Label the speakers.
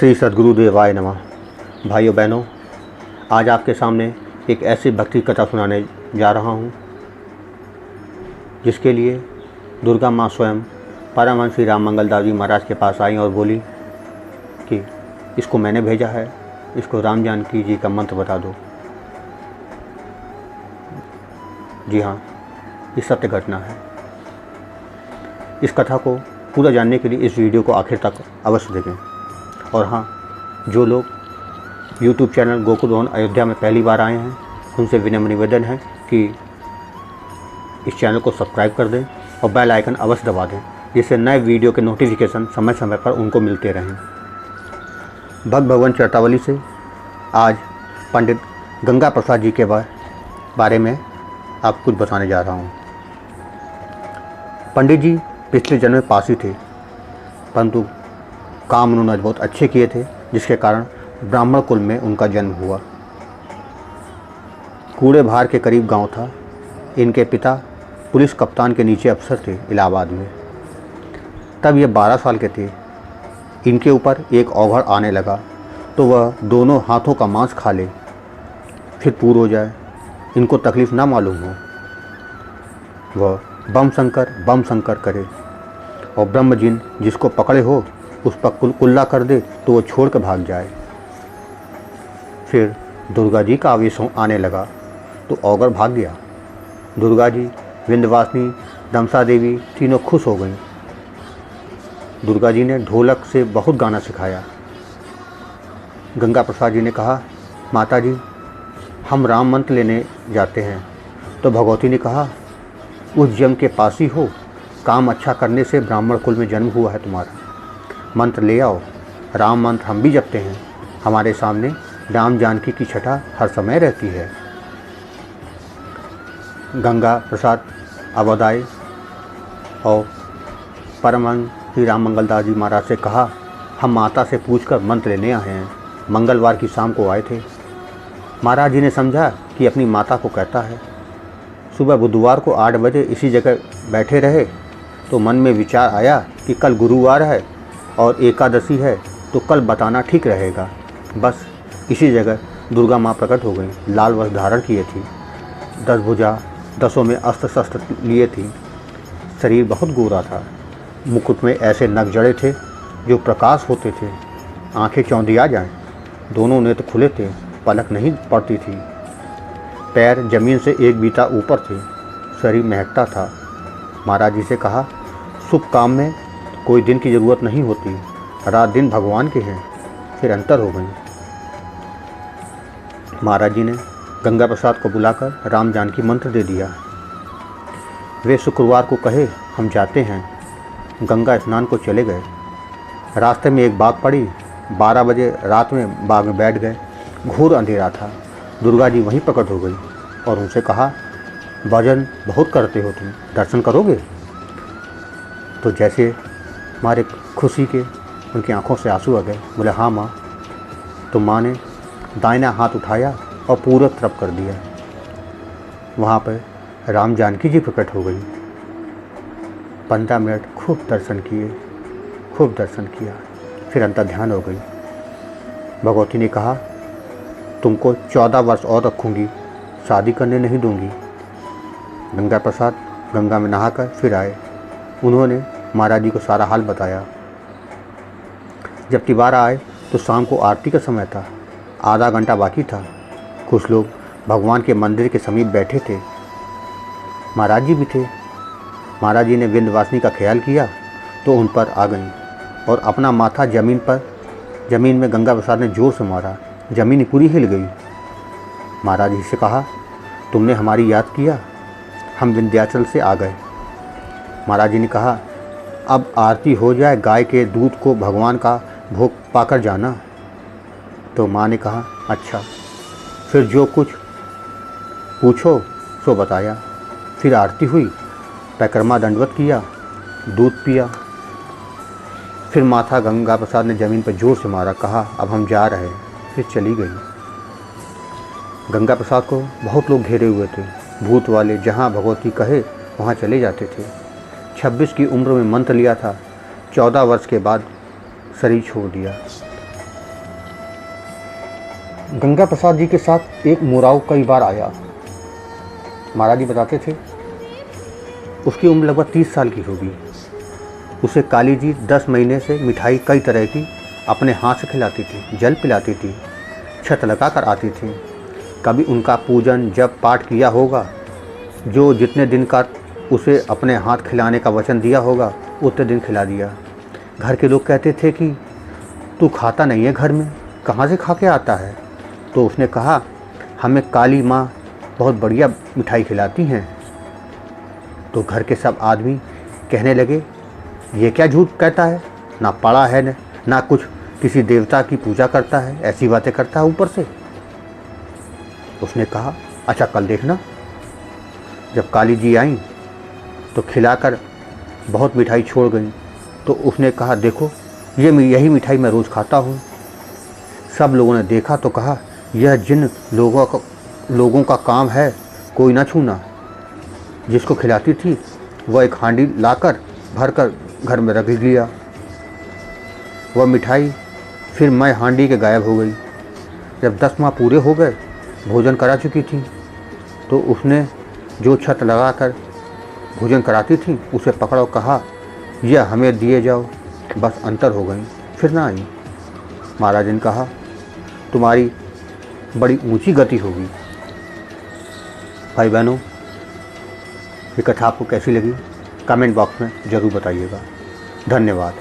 Speaker 1: श्री सद्गुरुदेवाय नमः। भाइयों बहनों, आज आपके सामने एक ऐसी भक्ति कथा सुनाने जा रहा हूँ जिसके लिए दुर्गा माँ स्वयं परमहंस श्री राम मंगलदास जी महाराज के पास आई और बोली कि इसको मैंने भेजा है, इसको राम जानकी जी का मंत्र बता दो। जी हाँ, ये सत्य घटना है। इस कथा को पूरा जानने के लिए इस वीडियो को आखिर तक अवश्य देखें। और हाँ, जो लोग YouTube चैनल गोकुल भवन अयोध्या में पहली बार आए हैं, उनसे विनम्र निवेदन है कि इस चैनल को सब्सक्राइब कर दें और बेल आइकन अवश्य दबा दें, जिससे नए वीडियो के नोटिफिकेशन समय समय पर उनको मिलते रहें। भक्त भगवान चरतावली से आज पंडित गंगा प्रसाद जी के बारे में आप कुछ बताने जा रहा हूँ। पंडित जी पिछले जन्म में पासी थे, परंतु काम उन्होंने बहुत अच्छे किए थे, जिसके कारण ब्राह्मण कुल में उनका जन्म हुआ। कूड़े भार के करीब गांव था। इनके पिता पुलिस कप्तान के नीचे अफसर थे इलाहाबाद में। तब ये 12 साल के थे। इनके ऊपर एक औघड़ आने लगा तो वह दोनों हाथों का मांस खा ले, फिर पूर हो जाए, इनको तकलीफ़ ना मालूम हो। वह बम शंकर करे और ब्रह्म जिन जिसको पकड़े हो उस पर कुल्ला कर दे तो वो छोड़ कर भाग जाए। फिर दुर्गा जी का आवेश आने लगा तो औघड़ भाग गया। दुर्गा जी, विंध्यवासिनी, दमसा देवी तीनों खुश हो गईं। दुर्गा जी ने ढोलक से बहुत गाना सिखाया। गंगा प्रसाद जी ने कहा, माता जी हम राम मंत्र लेने जाते हैं। तो भगवती ने कहा, उस जम के पास ही हो, काम अच्छा करने से ब्राह्मण कुल में जन्म हुआ है तुम्हारा, मंत्र ले आओ। राम मंत्र हम भी जपते हैं, हमारे सामने राम जानकी की छटा हर समय रहती है। गंगा प्रसाद अवध आए और परमहंस श्री राम मंगलदास जी महाराज से कहा, हम माता से पूछकर मंत्र लेने आए हैं। मंगलवार की शाम को आए थे। महाराज जी ने समझा कि अपनी माता को कहता है। सुबह बुधवार को 8 बजे इसी जगह बैठे रहे तो मन में विचार आया कि कल गुरुवार है और एकादशी है, तो कल बताना ठीक रहेगा। बस इसी जगह दुर्गा माँ प्रकट हो गई। लाल वस्त्र धारण किए थी, 10 भुजा, 10 में अस्त्र शस्त्र लिए थी। शरीर बहुत गोरा था। मुकुट में ऐसे नग जड़े थे जो प्रकाश होते थे। आंखें चौंधिया जाएं, दोनों नेत्र खुले थे, पलक नहीं पड़ती थी। पैर जमीन से एक बीता ऊपर थे। शरीर महकता था। महाराज जी से कहा, शुभ काम में कोई दिन की ज़रूरत नहीं होती, रात दिन भगवान के हैं। फिर अंतर हो गई। महाराज जी ने गंगा प्रसाद को बुलाकर राम जानकी मंत्र दे दिया। वे शुक्रवार को कहे, हम जाते हैं। गंगा स्नान को चले गए। रास्ते में एक बाग पड़ी। 12 बजे रात में बाग में बैठ गए। घोर अंधेरा था। दुर्गा जी वहीं प्रकट हो गई और उनसे कहा, भजन बहुत करते हो तुम, दर्शन करोगे? तो जैसे हमारे खुशी के उनकी आंखों से आंसू आ गए। बोले, हाँ माँ। तो माँ ने दाहिना हाथ उठाया और पूरा तरफ कर दिया। वहाँ पर राम जानकी जी प्रकट हो गई। 15 मिनट खूब दर्शन किए, खूब दर्शन किया। फिर अंतर ध्यान हो गई। भगवती ने कहा, तुमको 14 वर्ष और रखूँगी, शादी करने नहीं दूँगी। गंगा प्रसाद गंगा में नहाकर फिर आए। उन्होंने महाराज जी को सारा हाल बताया। जब तिवारा आए तो शाम को आरती का समय था। आधा घंटा बाकी था। कुछ लोग भगवान के मंदिर के समीप बैठे थे। महाराज जी भी थे। महाराज जी ने विंध्यवासिनी का ख्याल किया तो उन पर आ गईं और अपना माथा जमीन में गंगा प्रसाद ने जोर से मारा। ज़मीन पूरी हिल गई। महाराज जी से कहा, तुमने हमारी याद किया, हम विंध्याचल से आ गए। महाराज जी ने कहा, अब आरती हो जाए, गाय के दूध को भगवान का भोग पाकर जाना। तो माँ ने कहा, अच्छा। फिर जो कुछ पूछो सो बताया। फिर आरती हुई, परिक्रमा दंडवत किया, दूध पिया। फिर माथा गंगा प्रसाद ने ज़मीन पर जोर से मारा। कहा, अब हम जा रहे हैं। फिर चली गई। गंगा प्रसाद को बहुत लोग घेरे हुए थे। भूत वाले जहाँ भगवती कहे वहाँ चले जाते थे। 26 की उम्र में मंत्र लिया था। 14 वर्ष के बाद शरीर छोड़ दिया। गंगा प्रसाद जी के साथ एक मोराव कई बार आया। महाराज जी बताते थे उसकी उम्र लगभग 30 साल की होगी। उसे काली जी 10 महीने से मिठाई कई तरह की अपने हाथ से खिलाती थी, जल पिलाती थी, छत लगा कर आती थी। कभी उनका पूजन जब पाठ किया होगा, जो जितने दिन का उसे अपने हाथ खिलाने का वचन दिया होगा उतने दिन खिला दिया। घर के लोग कहते थे कि तू खाता नहीं है घर में, कहाँ से खा के आता है? तो उसने कहा हमें काली माँ बहुत बढ़िया मिठाई खिलाती हैं। तो घर के सब आदमी कहने लगे ये क्या झूठ कहता है, ना पढ़ा है ना कुछ किसी देवता की पूजा करता है, ऐसी बातें करता है ऊपर से। उसने कहा अच्छा कल देखना। जब काली जी आई तो खिलाकर बहुत मिठाई छोड़ गई। तो उसने कहा देखो यही मिठाई मैं रोज़ खाता हूँ। सब लोगों ने देखा तो कहा यह जिन लोगों का काम है कोई ना छूना। जिसको खिलाती थी वह एक हांडी लाकर भरकर घर में रख लिया। वह मिठाई फिर मैं हांडी के गायब हो गई। जब 10 माह पूरे हो गए, भोजन करा चुकी थी, तो उसने जो छत लगाकर भोजन कराती थी उसे पकड़ा और कहा यह हमें दिए जाओ। बस अंतर हो गई, फिर ना आई। महाराज ने कहा तुम्हारी बड़ी ऊंची गति होगी। भाई बहनों, ये कथा आपको कैसी लगी कमेंट बॉक्स में ज़रूर बताइएगा। धन्यवाद।